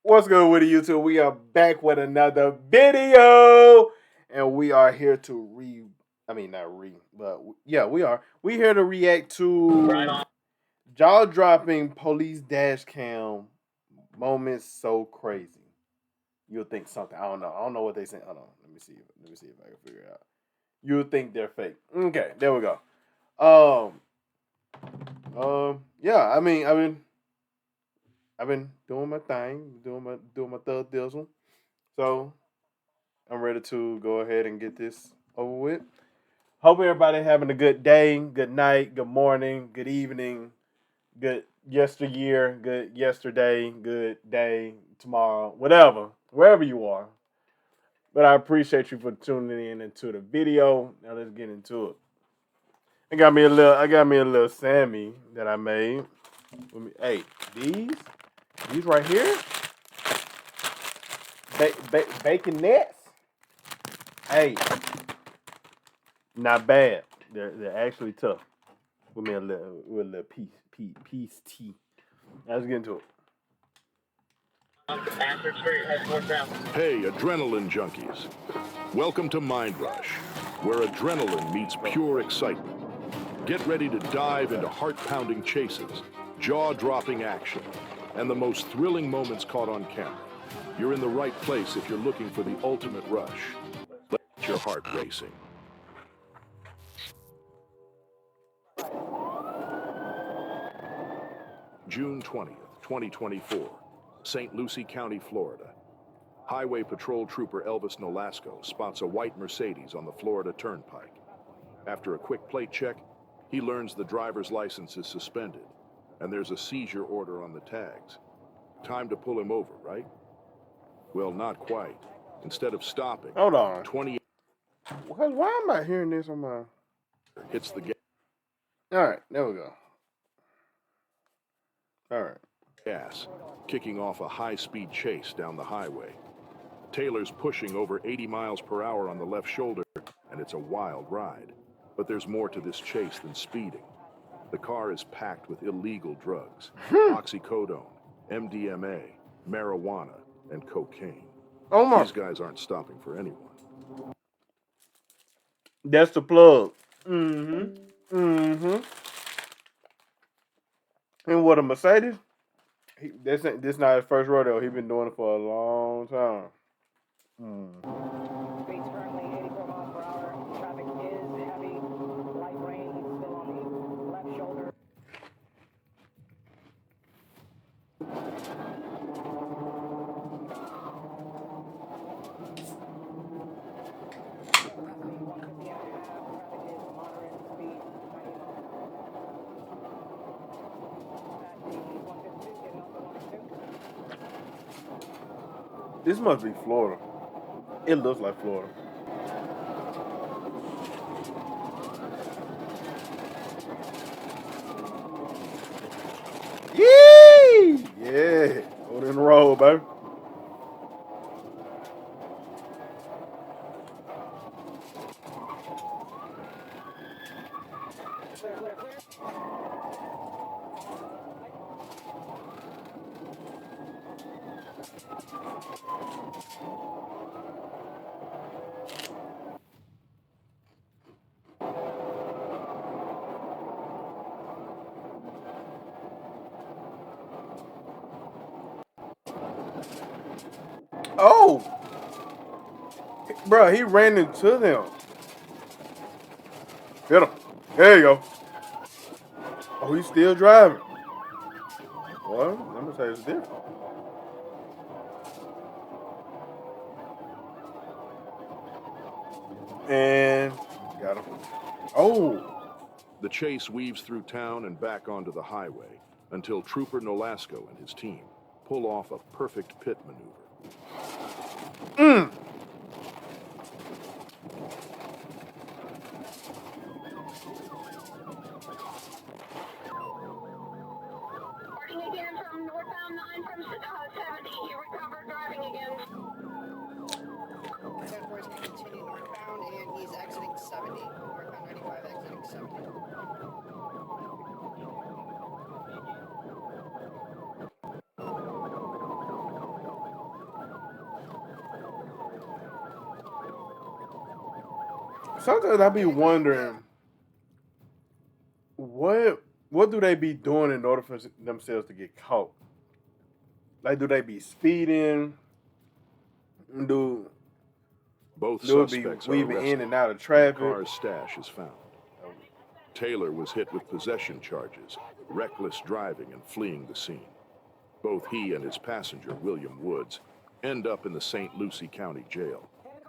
What's good with you YouTube? We are back with another video, and we are here to I mean, not but yeah, we are. We here to react to jaw-dropping police dash cam moments so crazy. You'll think something. I don't know. I don't know what they say. Hold on. Let me see. Let me see if I can figure it out. You'll think they're fake. Okay, there we go. Yeah. I've been doing my thing, doing my thug dizzle. So I'm ready to go ahead and get this over with. Hope everybody having a good day, good night, good morning, good evening, good yesteryear, good yesterday, good day, tomorrow, whatever, wherever you are. But I appreciate you for tuning in into the video. Now let's get into it. I got me a little Sammy that I made. Hey, these right here, bacon nets. Hey, not bad. They're actually tough. With a little piece tea. Let's get into it. Hey, adrenaline junkies. Welcome to Mind Rush, where adrenaline meets pure excitement. Get ready to dive into heart-pounding chases, jaw-dropping action, and the most thrilling moments caught on camera. You're in the right place if you're looking for the ultimate rush. Let your heart racing. June 20th, 2024, St. Lucie County, Florida. Highway Patrol Trooper Elvis Nolasco spots a white Mercedes on the Florida Turnpike. After a quick plate check, he learns the driver's license is suspended, and there's a seizure order on the tags. Time to pull him over, right? Well, not quite. Instead of stopping, Hold on. 20 Why am I hearing this on my? hits the All right, there we go. All right. gas, kicking off a high-speed chase down the highway. Taylor's pushing over 80 miles per hour on the left shoulder, and it's a wild ride. But there's more to this chase than speeding. The car is packed with illegal drugs, oxycodone, MDMA, marijuana, and cocaine. Oh my. These guys aren't stopping for anyone. That's the plug. Mm-hmm. Mm-hmm. And what a Mercedes? This not his first rodeo. He been doing it for a long time. Mm. Speeds currently 84 miles per hour. Traffic is heavy. Light rain still on the left shoulder. This must be Florida. It looks like Florida. Yee! Yeah. Hold in the roll, baby. Oh, bro, he ran into them. Hit him. There you go. Oh, he's still driving. Well, let me tell you it's different. And got him. Oh, The chase weaves through town and back onto the highway until Trooper Nolasco and his team pull off a perfect pit maneuver. mm. Starting again from northbound 9 from 70. He recovered driving again. 10-4 is going to continue northbound and he's exiting 70. Northbound 95 exiting 70. Sometimes I be wondering what do they be doing in order for themselves to get caught? Like, do they be speeding? Do Both do it be suspects are weaving in arrested. and out of The traffic? car's stash is found. Taylor was hit with possession charges, reckless driving, and fleeing the scene. Both he and his passenger, William Woods, end up in the St. Lucie County Jail.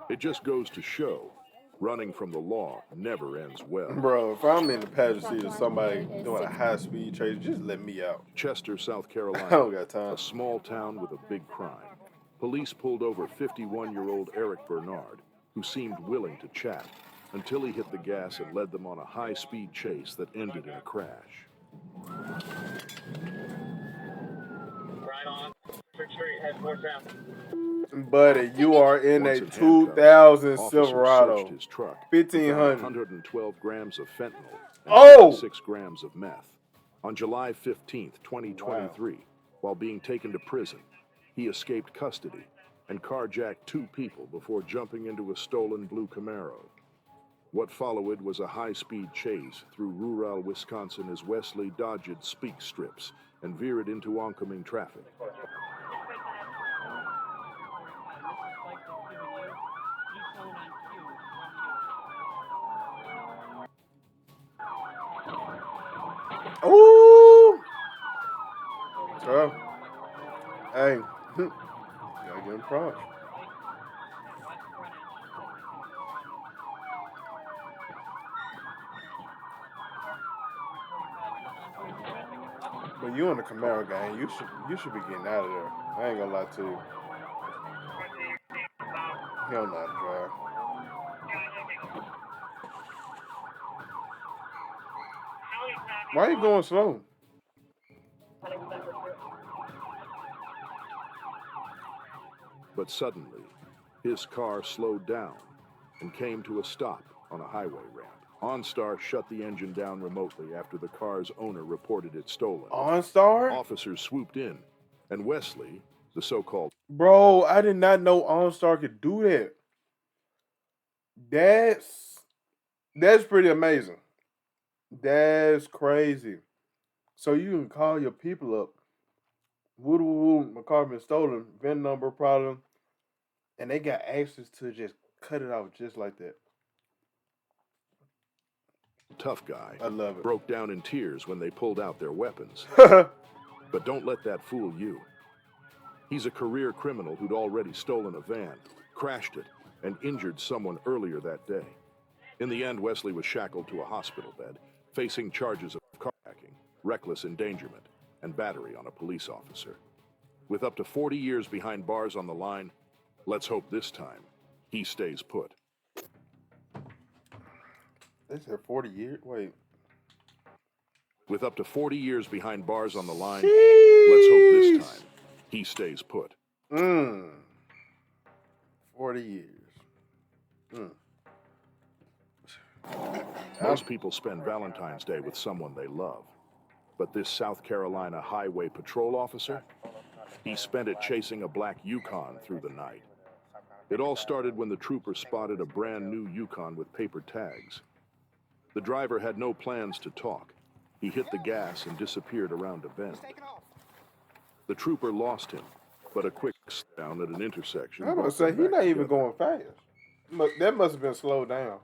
It just goes to show, running from the law never ends well. Bro, if I'm in the passenger seat of somebody doing a high speed chase, just let me out. Chester, South I Carolina, don't got time. a small town with a big crime. Police pulled over 51-year-old Eric Bernard, who seemed willing to chat, until he hit the gas and led them on a high-speed chase that ended in a crash. Right on. Street, head northbound. Buddy, you are in Once a in handcuffs, 2000 officers Silverado, searched his truck. They found 1500. 112 grams of fentanyl and Oh! 6 grams of meth. On July 15, 2023, while being taken to prison, he escaped custody and carjacked 2 people before jumping into a stolen blue Camaro. What followed was a high-speed chase through rural Wisconsin as Wesley dodged speak strips and veered into oncoming traffic. Ooh! So, hey, gotta give him props. But you in the Camaro gang, you should be getting out of there. I ain't gonna lie to you. He don't know how to drive. Why you going slow? But suddenly, his car slowed down and came to a stop on a highway ramp. OnStar shut the engine down remotely after the car's owner reported it stolen. OnStar? Officers swooped in, and Wesley, the so-called... Bro, I did not know OnStar could do that. That's pretty amazing. That's crazy. So you can call your people up. Woo woo, my car been stolen, VIN number problem, and they got access to just cut it off just like that. tough guy I love it. broke down in tears when they pulled out their weapons. But don't let that fool you. He's a career criminal who'd already stolen a van, crashed it, and injured someone earlier that day. In the end, Wesley was shackled to a hospital bed, facing charges of carjacking, reckless endangerment, and battery on a police officer. With up to 40 years behind bars on the line, let's hope this time he stays put. They said 40 years? Wait. With up to 40 years behind bars on the line, Sheesh. let's hope this time he stays put. 40 years. Most people spend Valentine's Day with someone they love. But this South Carolina highway patrol officer, he spent it chasing a black Yukon through the night. It all started when the trooper spotted a brand new Yukon with paper tags. The driver had no plans to talk. He hit the gas and disappeared around a bend. The trooper lost him, but a quick down at an intersection. I was about to say, he's not even going fast. That must have been slowed down.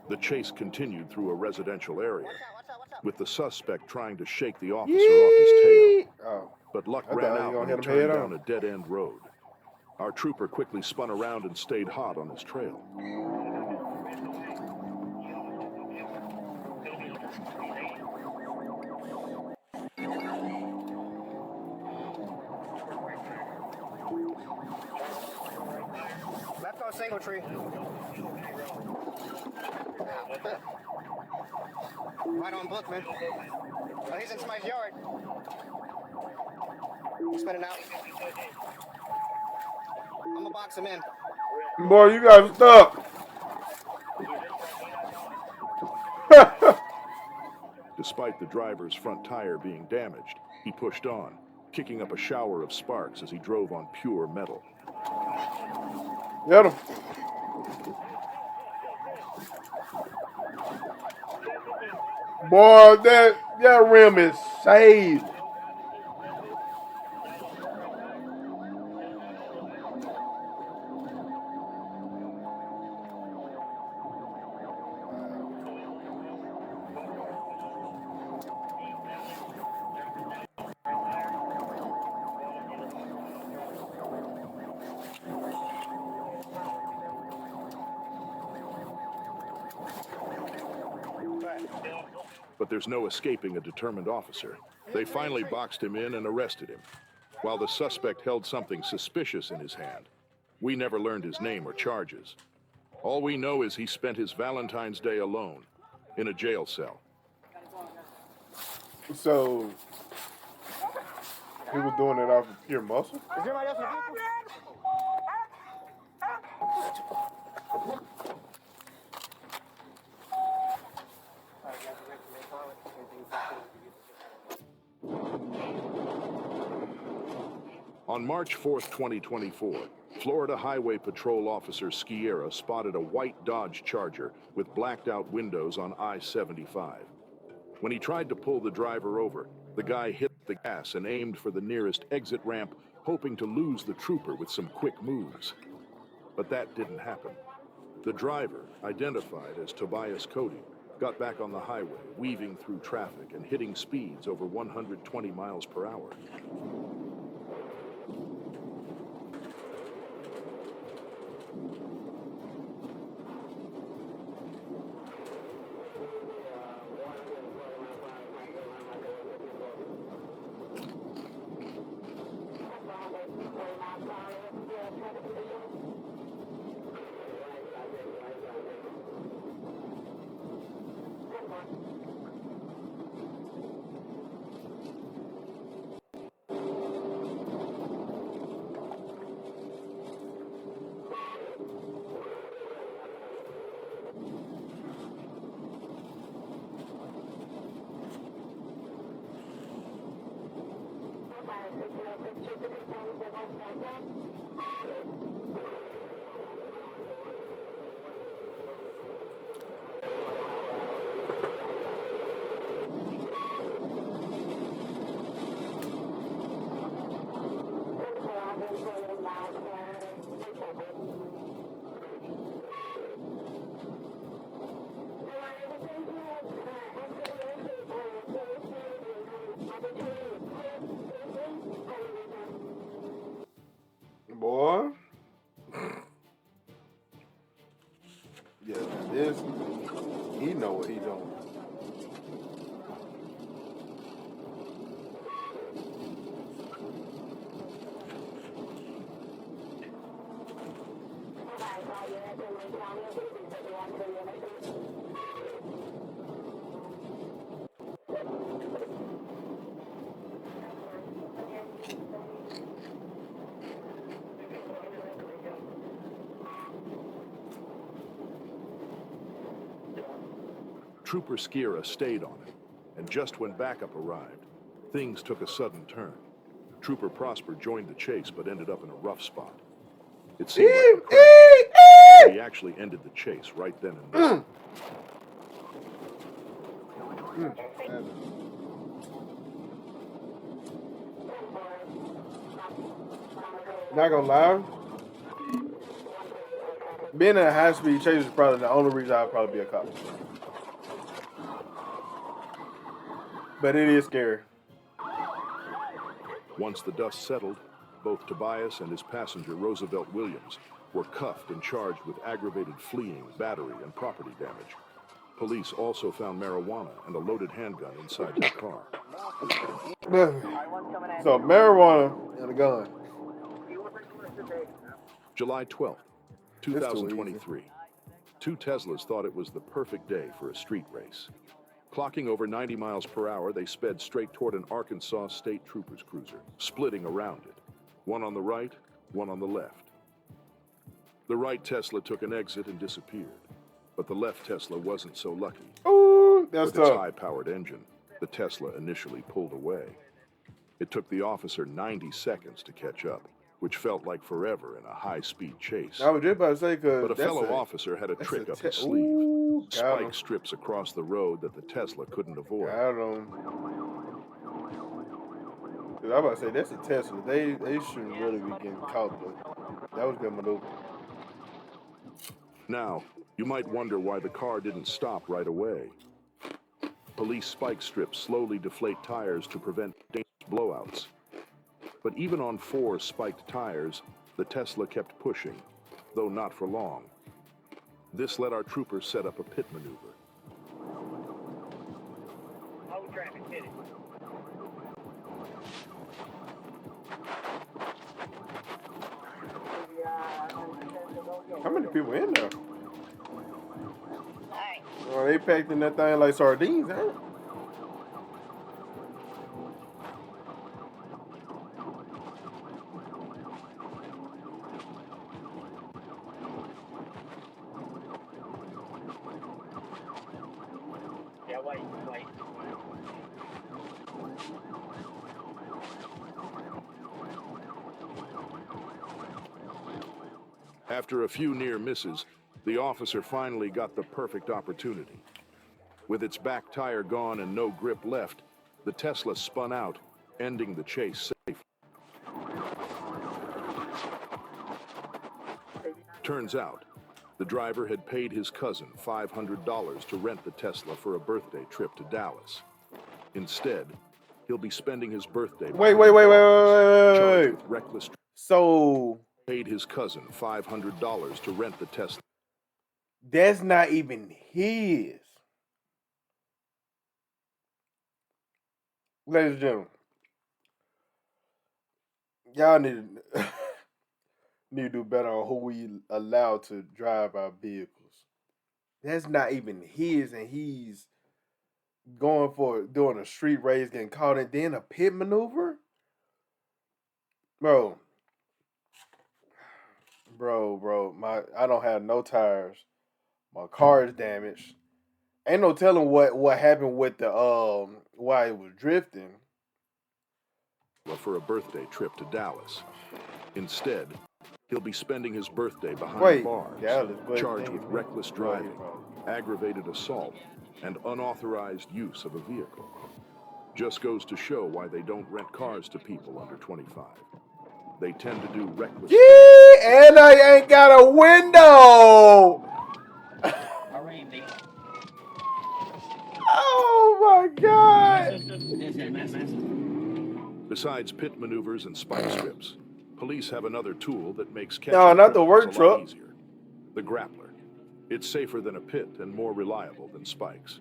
The chase continued through a residential area, with the suspect trying to shake the officer off his tail. Oh. But luck I ran thought he out gonna when hit he him head turned on. down a dead-end road. Our trooper quickly spun around and stayed hot on his trail. Left on single tree. Right on Bookman. Oh, he's in somebody's yard. He's spinning out. I'm gonna box him in. Boy, you got stuck. Despite the driver's front tire being damaged, he pushed on, kicking up a shower of sparks as he drove on pure metal. Get him. Boy, that rim is saved. But there's no escaping a determined officer. They finally boxed him in and arrested him, while the suspect held something suspicious in his hand. We never learned his name or charges. All we know is he spent his Valentine's Day alone, in a jail cell. So he was doing it off of pure muscle. On March 4th, 2024, Florida Highway Patrol Officer Sciarra spotted a white Dodge Charger with blacked out windows on I-75. When he tried to pull the driver over, the guy hit the gas and aimed for the nearest exit ramp, hoping to lose the trooper with some quick moves. But that didn't happen. The driver, identified as Tobias Cody, got back on the highway, weaving through traffic and hitting speeds over 120 miles per hour. Boy. Yeah, this, he know what he doing. Trooper Sciarra stayed on him, and just when backup arrived, things took a sudden turn. Trooper Prosper joined the chase but ended up in a rough spot. It seemed like a crash, but he actually ended the chase right then and there. Not gonna lie, being in a high-speed chase is probably the only reason I'd probably be a cop. But it is scary. Once the dust settled, both Tobias and his passenger Roosevelt Williams were cuffed and charged with aggravated fleeing, battery, and property damage. Police also found marijuana and a loaded handgun inside their car. So marijuana and a gun. July 12th, 2023. Two Teslas thought it was the perfect day for a street race. Clocking over 90 miles per hour, they sped straight toward an Arkansas State Troopers cruiser, splitting around it. One on the right, one on the left. The right Tesla took an exit and disappeared, but the left Tesla wasn't so lucky. Ooh, that's With its tough. high-powered engine, the Tesla initially pulled away. It took the officer 90 seconds to catch up, which felt like forever in a high-speed chase. I was just about to say, But a because fellow officer had a trick up his sleeve. Ooh, got him. Spike strips across the road that the Tesla couldn't avoid. Got him. Cause I was about to say, that's a Tesla. They shouldn't really be getting caught, but that was good maneuver. Now, you might wonder why the car didn't stop right away. Police spike strips slowly deflate tires to prevent dangerous blowouts. But even on 4 spiked tires, the Tesla kept pushing, though not for long. This let our troopers set up a pit maneuver. Hold traffic, hit it. How many people in there? Oh, they packed in that thing like sardines, huh? Yeah, wait. After a few near misses, the officer finally got the perfect opportunity. With its back tire gone and no grip left, the Tesla spun out, ending the chase safely. Turns out, the driver had paid his cousin $500 to rent the Tesla for a birthday trip to Dallas. Instead, he'll be spending his birthday. Wait. Charged with reckless. So Paid his cousin $500 to rent the Tesla. that's not even his. Ladies and gentlemen, y'all need to do better on who we allow to drive our vehicles. That's not even his, and he's going for doing a street race, getting caught, and then a pit maneuver. Bro, I don't have no tires. My car is damaged. Ain't no telling what happened with the why it was drifting. For a birthday trip to Dallas. Instead, he'll be spending his birthday behind bars, charged with reckless driving, aggravated assault, and unauthorized use of a vehicle. Just goes to show why they don't rent cars to people under 25. They tend to do reckless. Yeah, and I ain't got a window. Oh my God. Besides pit maneuvers and spike strips, police have another tool that makes catching not the criminals work a lot truck. easier. The grappler. It's safer than a pit and more reliable than spikes.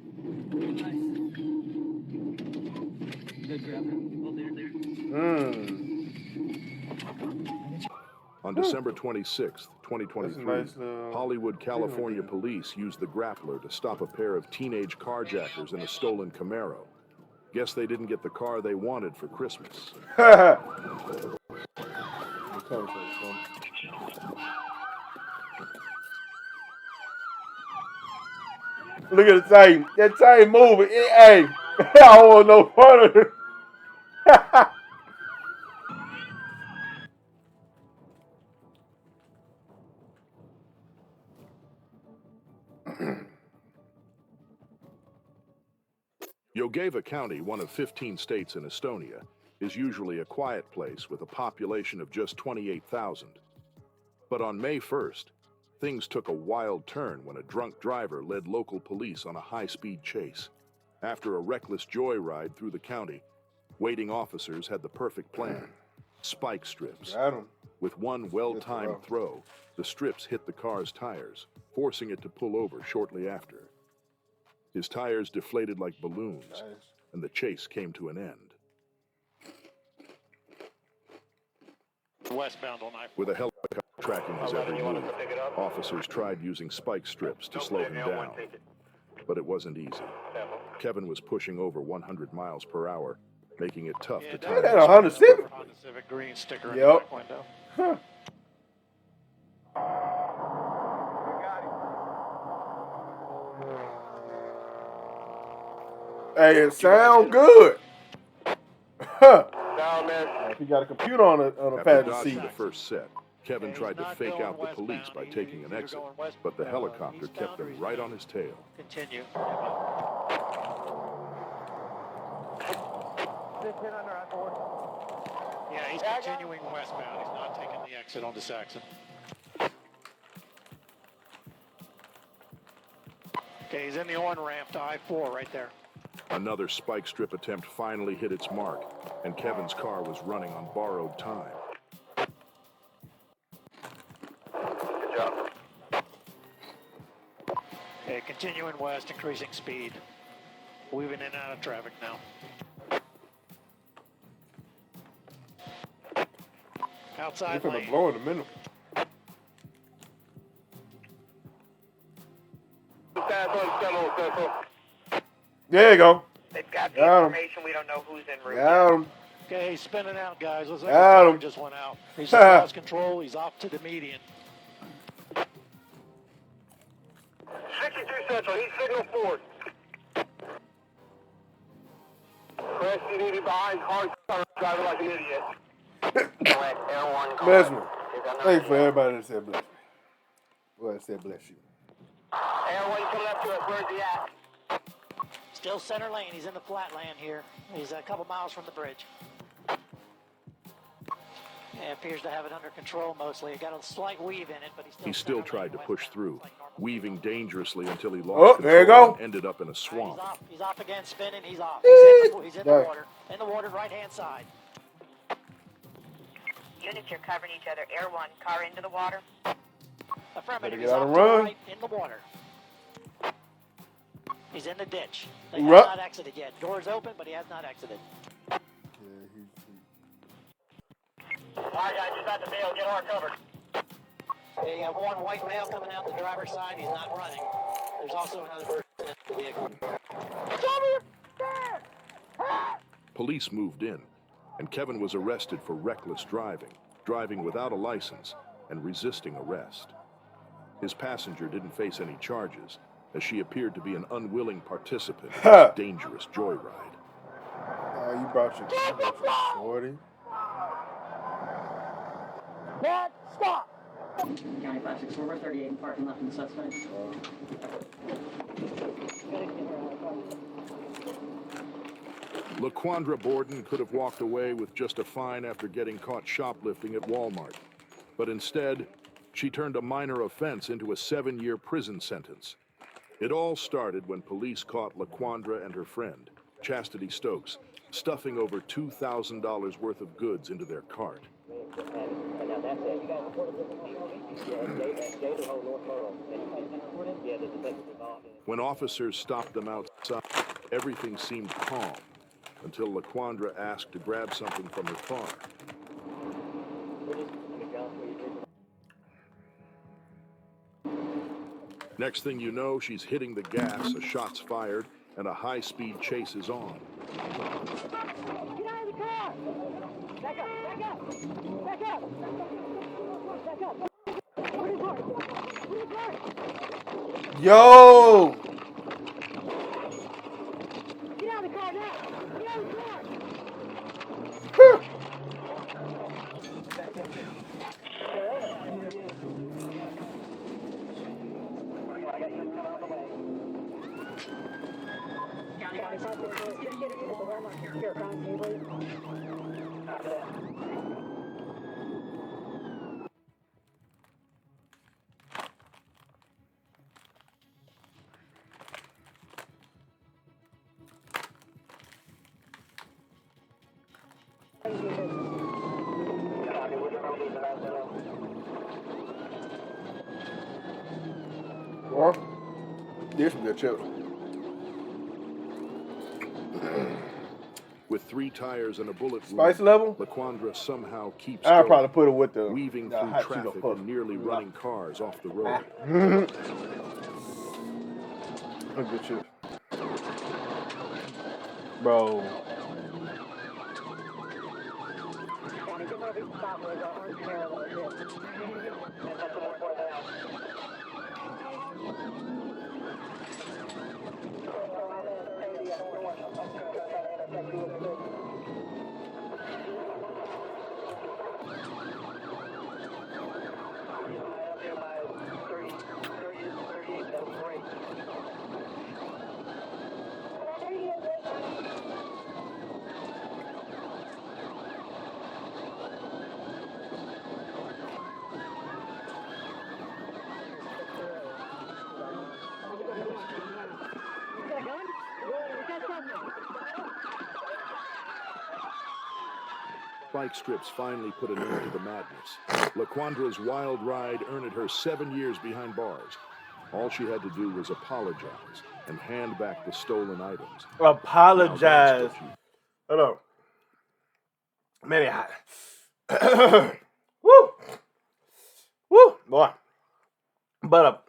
On December 26, 2023, nice, Hollywood, California police used the grappler to stop a pair of teenage carjackers in a stolen Camaro. Guess they didn't get the car they wanted for Christmas. Look at the chain. That chain moving. Hey, I don't want no part of it. Jõgeva County, one of 15 states in Estonia, is usually a quiet place with a population of just 28,000. But on May 1st, things took a wild turn when a drunk driver led local police on a high-speed chase. After a reckless joyride through the county, waiting officers had the perfect plan. Spike strips. With one well-timed throw, the strips hit the car's tires, forcing it to pull over shortly after. His tires deflated like balloons, and the chase came to an end. Westbound on I-4. With a helicopter tracking his every move, officers tried using spike strips to slow him down. But it wasn't easy. Kevin was pushing over 100 miles per hour, making it tough to time. That a Honda Civic. Honda Civic green sticker in the back window. Huh. Hey, it sound good. Huh. Down there. If he got a computer on a After passenger dodging seat. the first set, Kevin Yeah, tried to he's not fake going out the police westbound. by taking an He's exit, either going west- but the helicopter eastbound kept or him he's right gonna on his tail. Continue. 15 under I-4. Yeah, he's continuing westbound. He's not taking the exit onto Saxon. Okay, he's in the on-ramp to I-4 right there. Another spike strip attempt finally hit its mark, and Kevin's car was running on borrowed time. Good job. Okay, continuing west, increasing speed. Weaving in and out of traffic now. They're Outside gonna lane. blow in a minute. There you go. They've got the Got 'em. information. We don't know who's en route. Got him. Okay, he's spinning out, guys. Looks like Got the him. tire just went out. He's lost control. He's off to the median. 62 Central. He's signal forward. Chris, you need him behind car driving like an idiot. Correct. Air 1 car. Bless me. Thank you for everybody that said bless me. Well, I said bless you. Air 1 coming up to us. Where's he at? Still center lane. He's in the flat land here. He's a couple miles from the bridge. It appears to have it under control mostly. It got a slight weave in it, but He still tried to push through, weaving dangerously until he Oh, lost there you control go. and ended up in a swamp. He's off again, spinning. He's off. He's in the Right. water. In the water, right-hand side. Units, you're covering each other. Air 1, car into the water. Affirmative. Better He's get out off and to the run. right, in the water. He's in the ditch. They Run. have not exited yet. Door's open, but he has not exited. All right, guys, just at the bail. Get our covered. Okay, you have one white male coming out the driver's side. He's not running. There's also another person in the vehicle. Police moved in, and Kevin was arrested for reckless driving without a license, and resisting arrest. His passenger didn't face any charges, as she appeared to be an unwilling participant in this dangerous joyride. Oh, you brought your shorty. Dad, stop! County 564, we're 38 and parking left in the suspect. LaQuandra Borden could have walked away with just a fine after getting caught shoplifting at Walmart. But instead, she turned a minor offense into a 7-year prison sentence. It all started when police caught LaQuandra and her friend, Chastity Stokes, stuffing over $2,000 worth of goods into their cart. When officers stopped them outside, everything seemed calm until LaQuandra asked to grab something from her car. Next thing you know, she's hitting the gas, a shot's fired, and a high-speed chase is on. Get out of the car! Back up! Back up! Back up! Back up! Put his heart! Put his heart! Yo! Get out of the car now! Get out of the car! County 564, here, constable. Well, there's some good chips. With 3 tires and a bullet wound, Spice level? LaQuandra somehow keeps I'll going, probably put it with the weaving the through hot traffic Cheeto puff. and nearly running cars off the road. That's good chips. Bro. County, get over the stop where the orange arrow is. And that's the one for the house. Bike strips finally put an end to the madness. LaQuandra's wild ride earned her 7 years behind bars. All she had to do was apologize and hand back the stolen items. Apologize. Hold on. Man, it hot. Woo. Woo, boy. But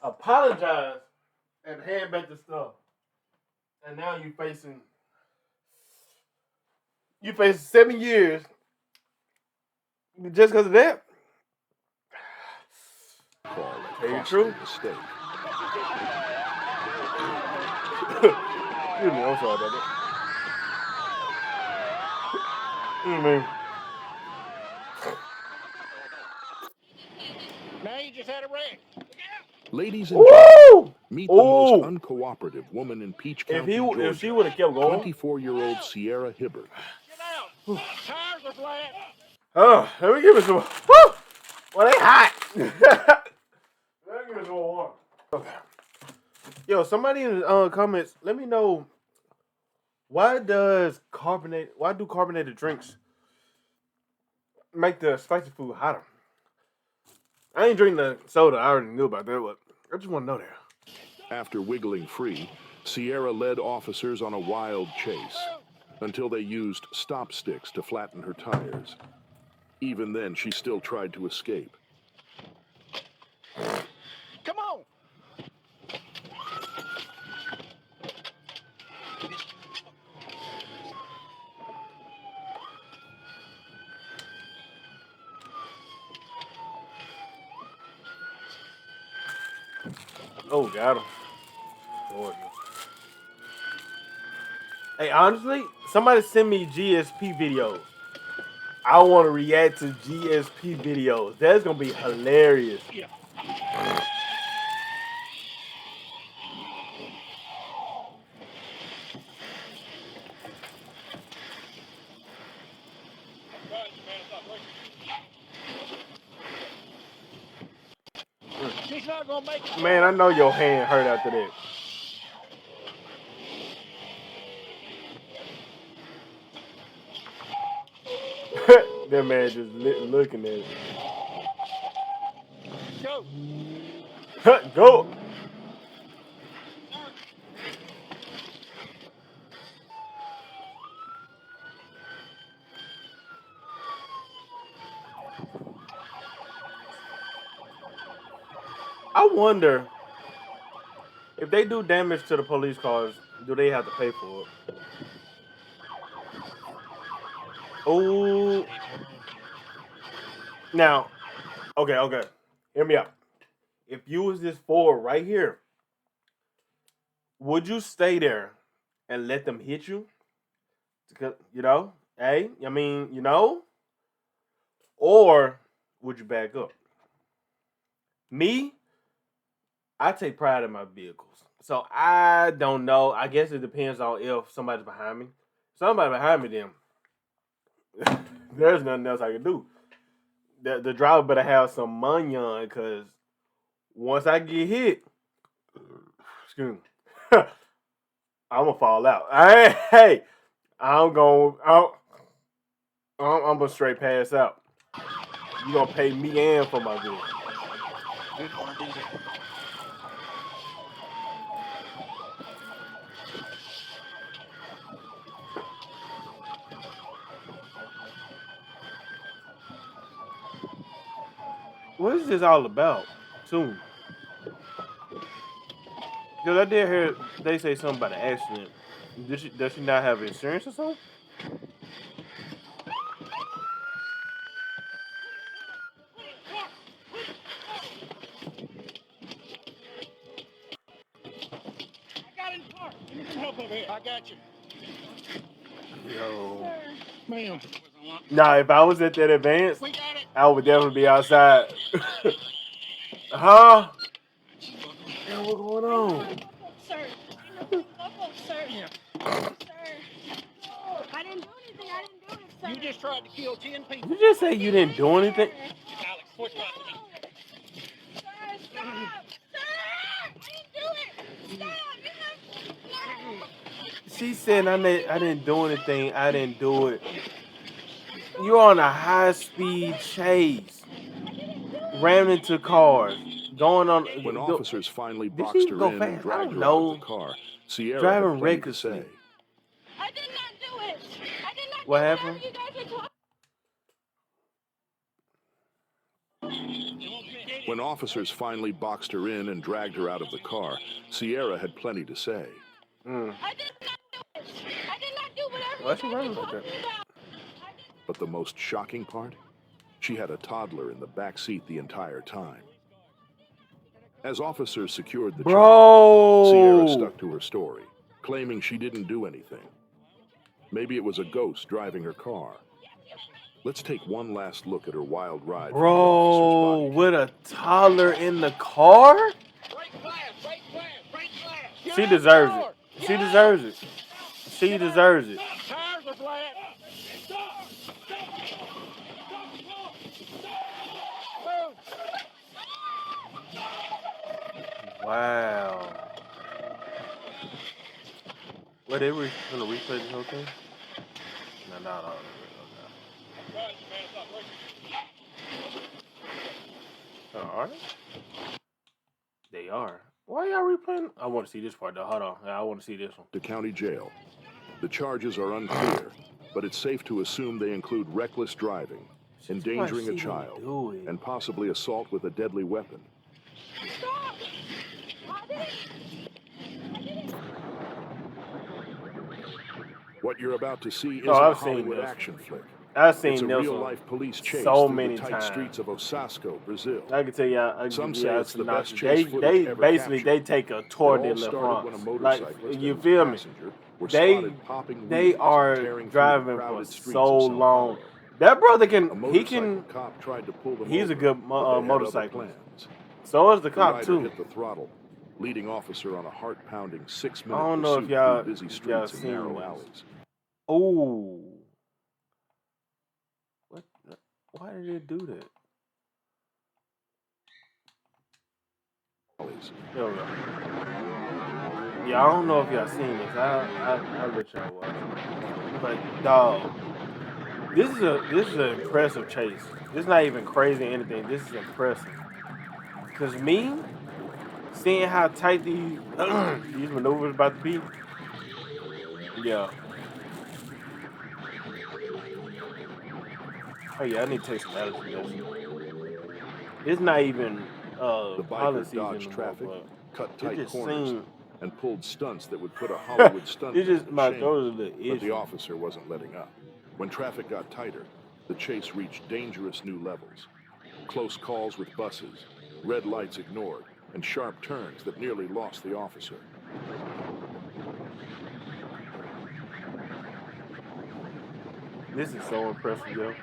apologize and hand back the stuff. And now you facing 7 years just because of that. Call Tell you the a truth. mistake. Excuse me, I'm sorry about that. Now you just had a wreck. Ladies and gentlemen, meet the most Ooh. uncooperative woman in Peach If County, he if Georgia. she would have kept going. 24-year-old Sierra Hibbert. Get out. Tires are flat. Oh, let me give it some. Woo! Well, they hot. Let me give it some more water. Okay. Yo, somebody in the comments, let me know why do carbonated drinks make the spicy food hotter? I ain't drinking the soda. I already knew about that, but I just want to know that. After wiggling free, Sierra led officers on a wild chase until they used stop sticks to flatten her tires. Even then, she still tried to escape. Come on. Oh, got him. Lord. Hey, honestly, somebody send me GSP videos. I want to react to GSP videos. That's gonna be hilarious. Yeah. She's not gonna make it. Man, I know your hand hurt after that. That man just looking at it. Go. Go. I wonder if they do damage to the police cars, do they have to pay for it? Oh. Now, okay. Hear me out. If you was this forward right here, would you stay there and let them hit you? You know, hey, I mean, you know, or would you back up? Me, I take pride in my vehicles, so I don't know. I guess it depends on if somebody's behind me. Somebody behind me, then there's nothing else I can do. The driver better have some money on, because once I get hit, excuse me, I'm gonna fall out. Hey, I'm gonna straight pass out. You gonna pay me and for my vehicle. What is this all about? Soon. Because I did hear they say something about an accident. Does she not have insurance or something? I got you. Yo. Ma'am. Nah, if I was at that advance, We got it. I would definitely be outside. Huh? Man, what's going on? Sir. Sir. Yeah. Sir. I didn't do anything. I didn't do it, sir. You just tried to kill 10 people. Did you just say you didn't do anything? Alex, what's wrong with me? Sir, stop. Sir, I didn't do it. Stop. She said I didn't do anything. I didn't do it. You're on a high-speed chase. Ran into cars. Going on. When officers finally Did she boxed her go in and fast? I dragged don't her out of know. the car, Sierra Driving had plenty to recklessly. say. I did not do it. I did not What do happened? whatever you guys were talking. When officers finally boxed her in and dragged her out of the car, Sierra had plenty to say. I did not do it. I did not do whatever Why's she you guys running were like that? talking about. But the most shocking part? She had a toddler in the back seat the entire time. As officers secured the child, Sierra stuck to her story, claiming she didn't do anything. Maybe it was a ghost driving her car. Let's take one last look at her wild ride. Bro, with a toddler in the car? She deserves it. She deserves it. She deserves it. Tires are flat. Wow. What, they were gonna replay this whole thing? No. Alright. They are. Why y'all replaying? I want to see this part though. Hold on. I want to see this one. To county jail. The charges are unclear, but it's safe to assume they include reckless driving, endangering a child, and possibly assault with a deadly weapon. Stop. What you're about to see isn't I've a seen Hollywood this. action flick. I've seen It's a this one real-life police chase so through many the tight times. streets of Osasco, Brazil. I can tell y'all. Some say it's the best chase they footage ever basically captured. they take a tour It de all la started when a France. Like, motorcyclist you and feel me? passenger were They spotted popping they wheels and are tearing through the driving for crowded streets so of Sao long. Paulo. That brother A can he motorcycle can. cop tried to pull them He's a over, good but they had other motorcyclist. plans. So is the The cop rider too. hit the throttle, leading officer on a heart-pounding 6-minute I don't know pursuit if y'all through busy y'all streets and seen narrow this. alleys. Oh, what? Why did it do that? There we go. Yeah, I don't know if y'all seen this. I'll let y'all watch. But dog, this is an impressive chase. This is not even crazy or anything. This is impressive. Cause me seeing how tight these these maneuvers about to be. Yeah. Oh yeah, I need to take some medicine. It's not even The pilot biker season dodged anymore, traffic, but cut it tight just corners, seemed and pulled stunts that would put a Hollywood stunt it's just my to throat is a shame. little But the itchy. officer wasn't letting up. When traffic got tighter, the chase reached dangerous new levels. Close calls with buses, red lights ignored, and sharp turns that nearly lost the officer. This is so impressive, yo.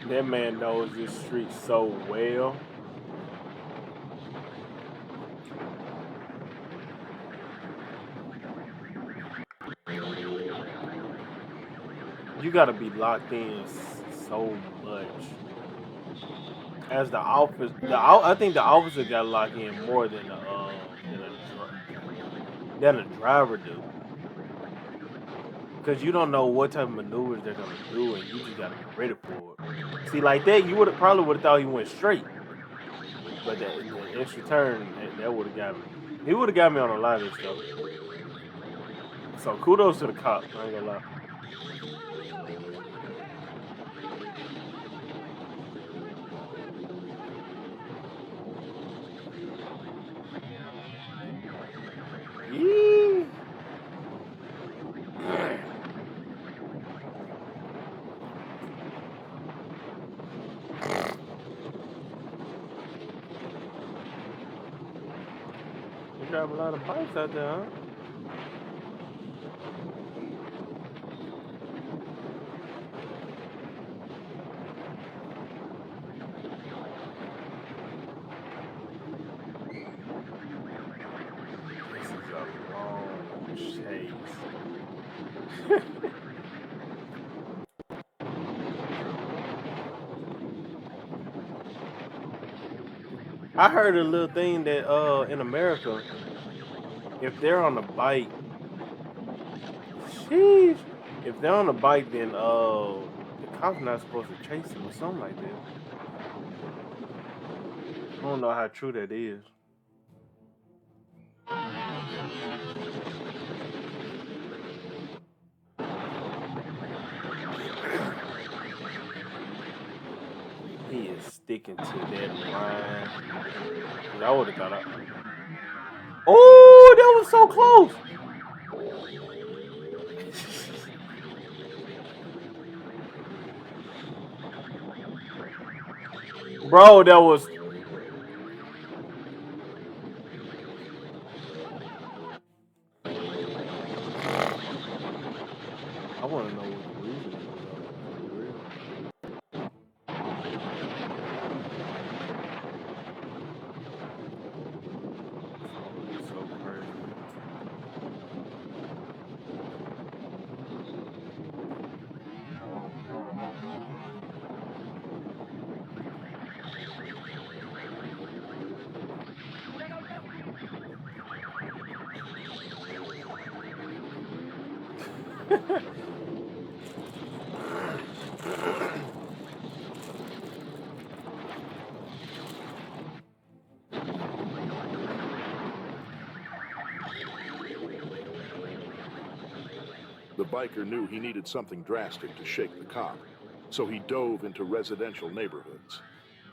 That man knows this street so well. You gotta be locked in so much. As the officer, I think the officer got locked in more than a driver do. Because you don't know what type of maneuvers they're gonna do, and you just gotta be ready for it. See, like that, you probably would have thought he went straight, but the extra turn that would have got me. He would have got me on a lot of this stuff. So kudos to the cop. I ain't gonna lie. Yee. drive a lot of bikes out there, huh? This is a long chase. I heard a little thing that in America, if they're on a bike, sheesh, if they're on a bike, then the cops not supposed to chase them or something like that. I don't know how true that is. He is sticking to that line. 'Cause I would have got up. Oh, that was so close. Bro, that was. I want to know what the reason is, though. For real. It's so crazy. The biker knew he needed something drastic to shake the cop, so he dove into residential neighborhoods.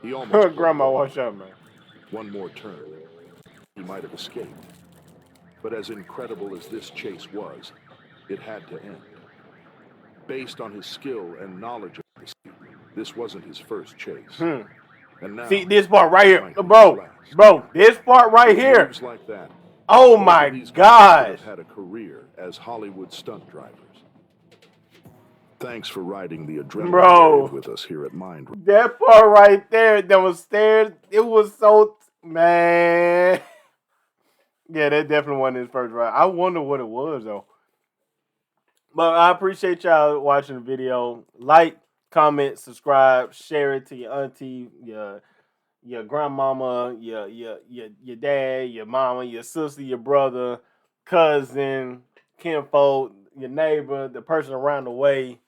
He almost pulled it Grandma, off. watch out, man. One more turn, he might have escaped. But as incredible as this chase was, it had to end. Based on his skill and knowledge of the city, this wasn't his first chase. And now, See this part right here, might be his bro. last. Bro, this part right here. Moves like that. Oh Both my of these guys gosh. could have had a career as Hollywood stunt drivers. Thanks for riding the adrenaline Bro. wave with us here at Mind. That part right there, that was stairs. It was so, man. Yeah, that definitely wasn't his first ride. I wonder what it was, though. But I appreciate y'all watching the video. Like, comment, subscribe, share it to your auntie, your grandmama, your dad, your mama, your sister, your brother, cousin, kinfolk, your neighbor, the person around the way.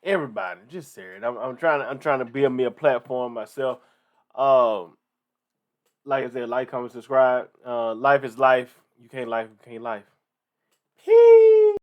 Everybody, just share it. I'm trying to build me a platform myself. Like I said, like, comment, subscribe. Life is life. You can't life. Peace.